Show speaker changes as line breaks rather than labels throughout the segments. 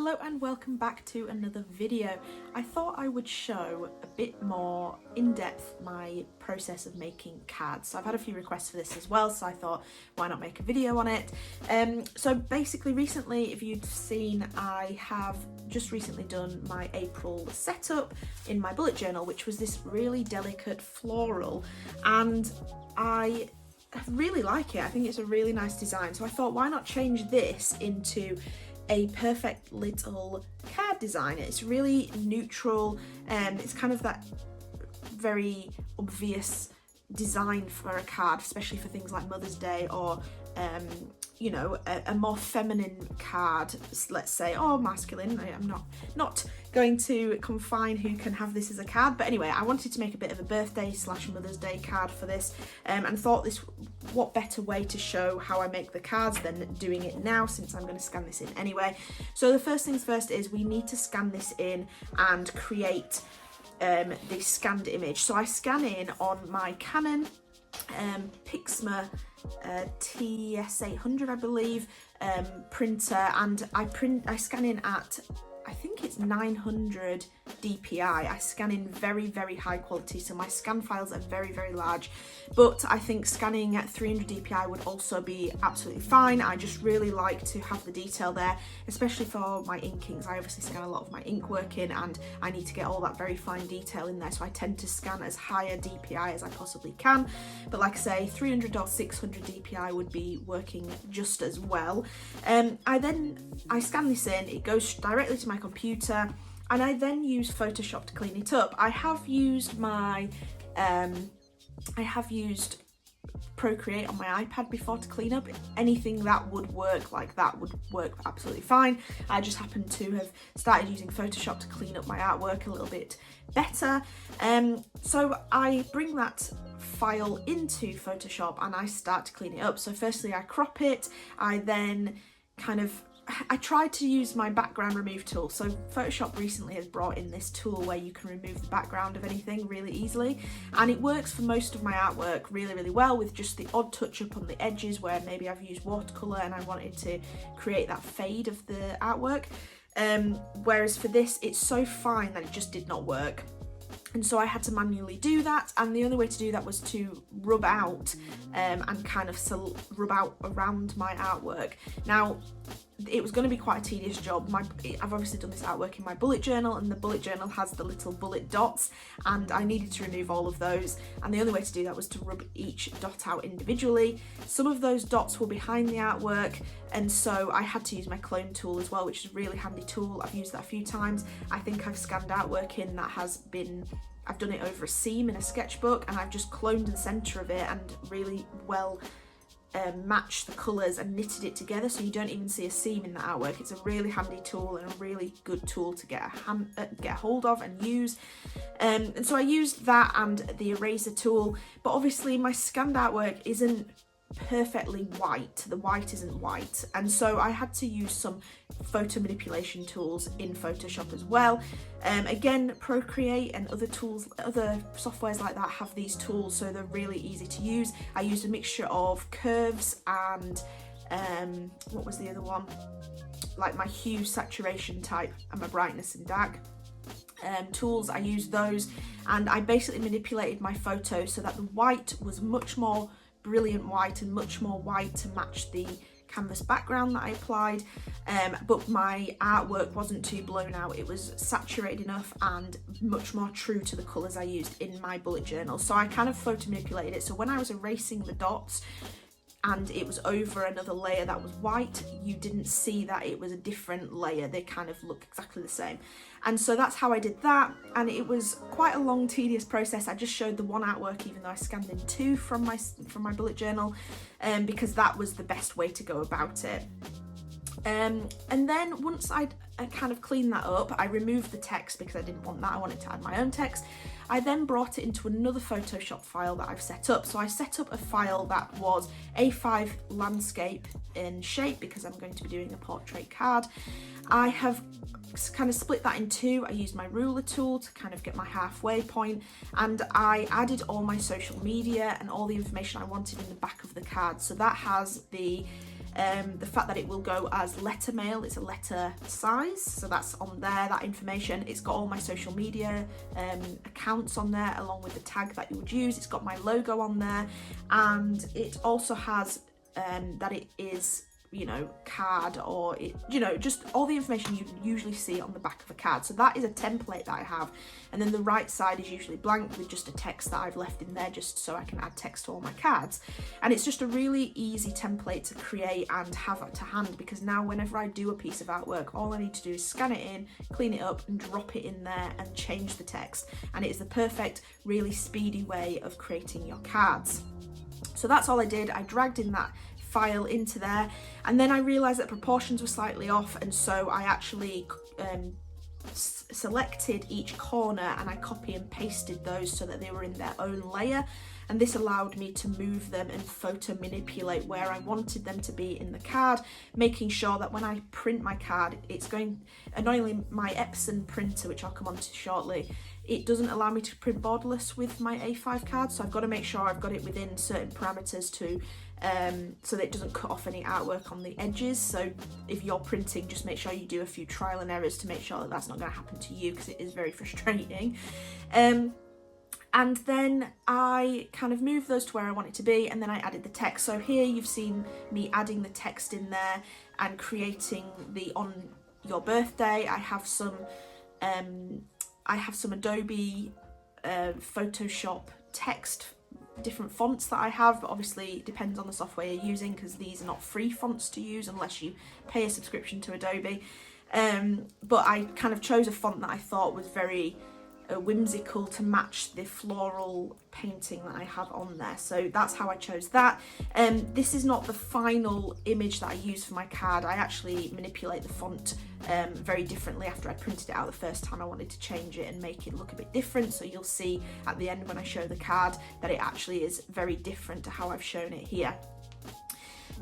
Hello and welcome back to another video. I thought I would show a bit more in depth my process of making cards. So I've had a few requests for this as well, so I thought why not make a video on it. So basically recently, if you've seen, I have just recently done my April setup in my bullet journal, which was this really delicate floral, and I really like it. I think it's a really nice design, so I thought why not change this into a perfect little card design. It's really neutral, it's kind of that very obvious design for a card, especially for things like Mother's Day or you know, a more feminine card, let's say, or masculine. I'm not going to confine who can have this as a card, but anyway, I wanted to make a bit of a birthday / Mother's Day card for this, and thought what better way to show how I make the cards than doing it now, since I'm going to scan this in anyway. So the first things first is we need to scan this in and create the scanned image. So I scan in on my Canon Pixma TS800, I believe, printer, and I scan in at, I think it's 900 DPI. I scan in very high quality, so my scan files are very large, but I think scanning at 300 DPI would also be absolutely fine. I just really like to have the detail there, especially for my inkings. I obviously scan a lot of my ink work in, and I need to get all that very fine detail in there, so I tend to scan as high a DPI as I possibly can. But like I say, 300 or 600 DPI would be working just as well. I scan this in, it goes directly to my computer, and I then use Photoshop to clean it up. I have used Procreate on my iPad before to clean up. Anything that would work like that would work absolutely fine. I just happen to have started using Photoshop to clean up my artwork a little bit better. So I bring that file into Photoshop and I start to clean it up. So firstly I crop it, I then I tried to use my background remove tool. So Photoshop recently has brought in this tool where you can remove the background of anything really easily, and it works for most of my artwork really well, with just the odd touch up on the edges where maybe I've used watercolour and I wanted to create that fade of the artwork. Whereas for this, it's so fine that it just did not work. And so I had to manually do that, and the only way to do that was to rub out and rub out around my artwork. Now, it was going to be quite a tedious job. I've obviously done this artwork in my bullet journal, and the bullet journal has the little bullet dots, and I needed to remove all of those, and the only way to do that was to rub each dot out individually. Some of those dots were behind the artwork, and so I had to use my clone tool as well, which is a really handy tool. I've used that a few times. I think I've scanned artwork in that I've done it over a seam in a sketchbook, and I've just cloned the centre of it and really well matched the colours and knitted it together, so you don't even see a seam in the artwork. It's a really handy tool and a really good tool to get a hold of and use. And so I used that and the eraser tool, but obviously my scanned artwork isn't perfectly white. The white isn't white, and so I had to use some photo manipulation tools in Photoshop as well. Again, Procreate and other softwares like that have these tools, so they're really easy to use. I used a mixture of curves and what was the other one, like my hue, saturation type, and my brightness and dark tools. I used those, and I basically manipulated my photo so that the white was much more brilliant white and much more white to match the canvas background that I applied, but my artwork wasn't too blown out. It was saturated enough and much more true to the colours I used in my bullet journal. So I kind of photo manipulated it, so when I was erasing the dots and it was over another layer that was white, you didn't see that it was a different layer. They kind of look exactly the same. And so that's how I did that, and it was quite a long, tedious process. I just showed the one artwork, even though I scanned in two from my bullet journal, because that was the best way to go about it. And then once I kind of cleaned that up, I removed the text because I didn't want that. I wanted to add my own text. I then brought it into another Photoshop file that I've set up. So I set up a file that was A5 landscape in shape because I'm going to be doing a portrait card. I have kind of split that in two. I used my ruler tool to kind of get my halfway point, and I added all my social media and all the information I wanted in the back of the card. So that has the The fact that it will go as letter mail, it's a letter size, so that's on there, that information. It's got all my social media accounts on there, along with the tag that you would use. It's got my logo on there, and it also has that it is, you know, card, or it, you know, just all the information you usually see on the back of a card. So that is a template that I have, and then the right side is usually blank with just a text that I've left in there just so I can add text to all my cards. And it's just a really easy template to create and have to hand, because now whenever I do a piece of artwork, all I need to do is scan it in, clean it up and drop it in there and change the text, and it is the perfect, really speedy way of creating your cards. So that's all I did. I dragged in that file into there, and then I realized that proportions were slightly off, and so I actually selected each corner and I copy and pasted those so that they were in their own layer, and this allowed me to move them and photo manipulate where I wanted them to be in the card, making sure that when I print my card, it's going, annoyingly my Epson printer, which I'll come on to shortly, it doesn't allow me to print borderless with my A5 card, so I've got to make sure I've got it within certain parameters to so that it doesn't cut off any artwork on the edges. So if you're printing, just make sure you do a few trial and errors to make sure that that's not going to happen to you, because it is very frustrating. And then I kind of moved those to where I want it to be, and then I added the text. So here you've seen me adding the text in there and creating the on your birthday. I have some Adobe Photoshop text, different fonts that I have, but obviously it depends on the software you're using, because these are not free fonts to use unless you pay a subscription to Adobe. But I kind of chose a font that I thought was very whimsical to match the floral painting that I have on there, so that's how I chose that. This is not the final image that I use for my card. I actually manipulate the font very differently after I printed it out the first time. I wanted to change it and make it look a bit different, so you'll see at the end when I show the card that it actually is very different to how I've shown it here.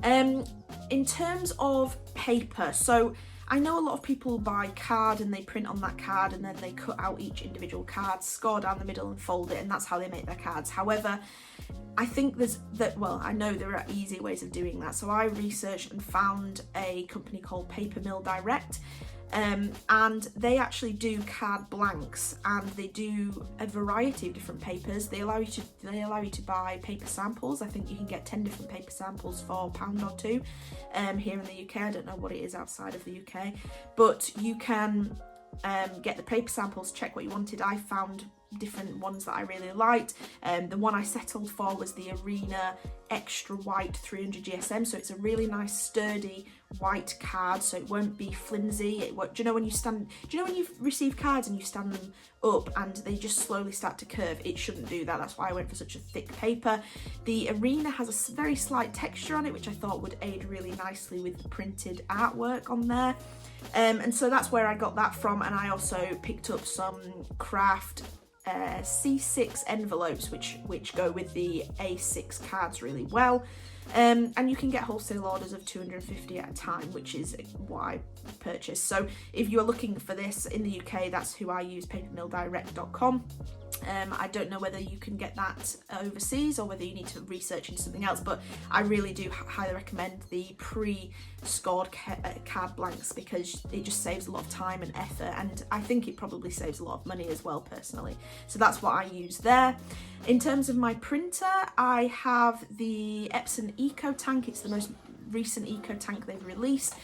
In terms of paper, so I know a lot of people buy card and they print on that card and then they cut out each individual card, score down the middle and fold it, and that's how they make their cards. However, I think I know there are easier ways of doing that. So I researched and found a company called Paper Mill Direct, and they actually do card blanks, and they do a variety of different papers. They allow you to buy paper samples. I think you can get 10 different paper samples for £1 or £2 here in the UK. I don't know what it is outside of the UK, but you can get the paper samples, check what you wanted. I found different ones that I really liked. The one I settled for was the Arena Extra White 300 GSM, so it's a really nice sturdy white card, so it won't be flimsy. Do you know when you receive cards and you stand them up and they just slowly start to curve? It shouldn't do that. That's why I went for such a thick paper. The Arena has a very slight texture on it, which I thought would aid really nicely with the printed artwork on there. And so that's where I got that from, and I also picked up some craft C6 envelopes which go with the A6 cards really well, and you can get wholesale orders of 250 at a time, which is what I purchased. So if you're looking for this in the UK, that's who I use, papermilldirect.com. I don't know whether you can get that overseas or whether you need to research into something else, but I really do highly recommend the pre-scored card blanks, because it just saves a lot of time and effort, and I think it probably saves a lot of money as well personally. So that's what I use there. In terms of my printer, I have the Epson Eco Tank. It's the most recent Eco Tank they've released.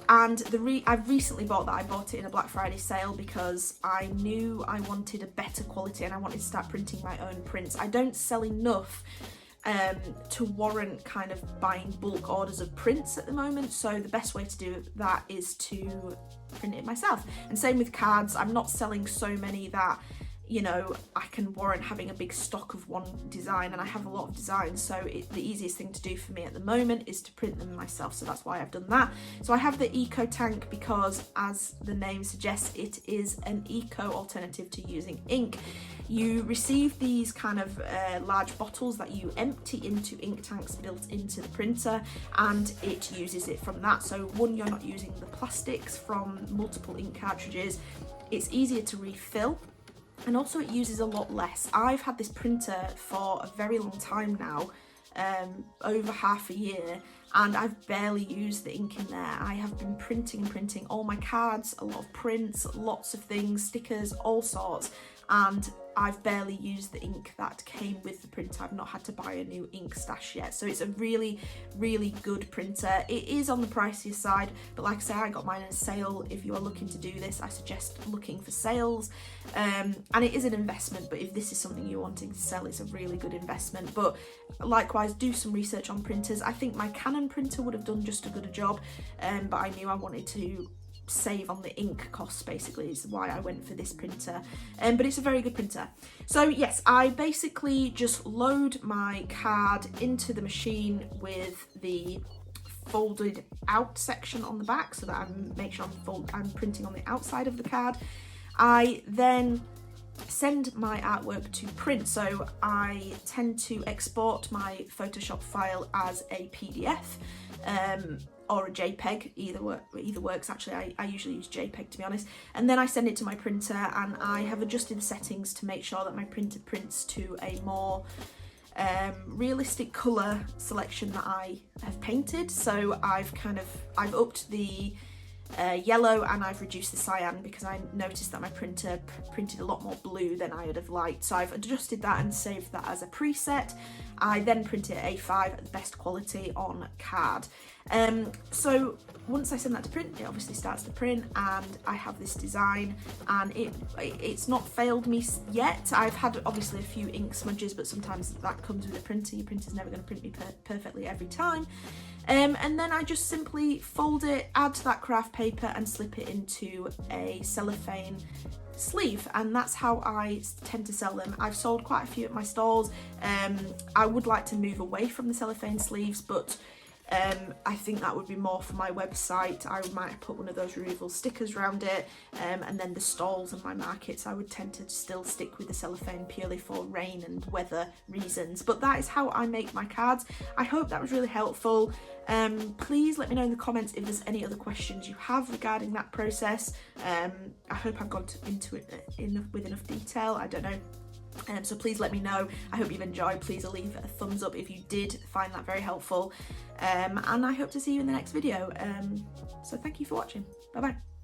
And I've recently bought that. I bought it in a Black Friday sale because I knew I wanted a better quality and I wanted to start printing my own prints. I don't sell enough to warrant kind of buying bulk orders of prints at the moment, so the best way to do that is to print it myself. And same with cards. I'm not selling so many that, you know, I can warrant having a big stock of one design, and I have a lot of designs, so the easiest thing to do for me at the moment is to print them myself, so that's why I've done that. So I have the Eco Tank because, as the name suggests, it is an eco alternative to using ink. You receive these kind of large bottles that you empty into ink tanks built into the printer, and it uses it from that. So one, you're not using the plastics from multiple ink cartridges, it's easier to refill, and also it uses a lot less. I've had this printer for a very long time now, over half a year, and I've barely used the ink in there. I have been printing and printing all my cards, a lot of prints, lots of things, stickers, all sorts, and I've barely used the ink that came with the printer. I've not had to buy a new ink stash yet, so it's a really, really good printer. It is on the pricier side, but like I say, I got mine in a sale. If you are looking to do this, I suggest looking for sales, and it is an investment, but if this is something you're wanting to sell, it's a really good investment. But likewise, do some research on printers. I think my Canon printer would have done just as good a job, but I knew I wanted to save on the ink costs, basically is why I went for this printer, but it's a very good printer. So yes, I basically just load my card into the machine with the folded out section on the back, so that I make sure I'm printing on the outside of the card. I then send my artwork to print, so I tend to export my Photoshop file as a PDF, or a JPEG, either works actually. I usually use JPEG, to be honest, and then I send it to my printer, and I have adjusted the settings to make sure that my printer prints to a more realistic colour selection that I have painted. So I've upped the yellow, and I've reduced the cyan because I noticed that my printer printed a lot more blue than I would have liked. So I've adjusted that and saved that as a preset. I then print it at A5 at the best quality on card. So once I send that to print, it obviously starts to print, and I have this design, and it's not failed me yet. I've had obviously a few ink smudges, but sometimes that comes with a printer. Your printer's never going to print me perfectly every time. And then I just simply fold it, add that craft paper, and slip it into a cellophane sleeve, and that's how I tend to sell them. I've sold quite a few at my stalls. I would like to move away from the cellophane sleeves, but I think that would be more for my website. I might put one of those removable stickers around it, and then the stalls and my markets, I would tend to still stick with the cellophane purely for rain and weather reasons. But that is how I make my cards. I hope that was really helpful. Please let me know in the comments if there's any other questions you have regarding that process. I hope I've gone into it with enough detail. I don't know. So please let me know. I hope you've enjoyed. Please leave a thumbs up if you did find that very helpful, and I hope to see you in the next video. So thank you for watching. Bye bye.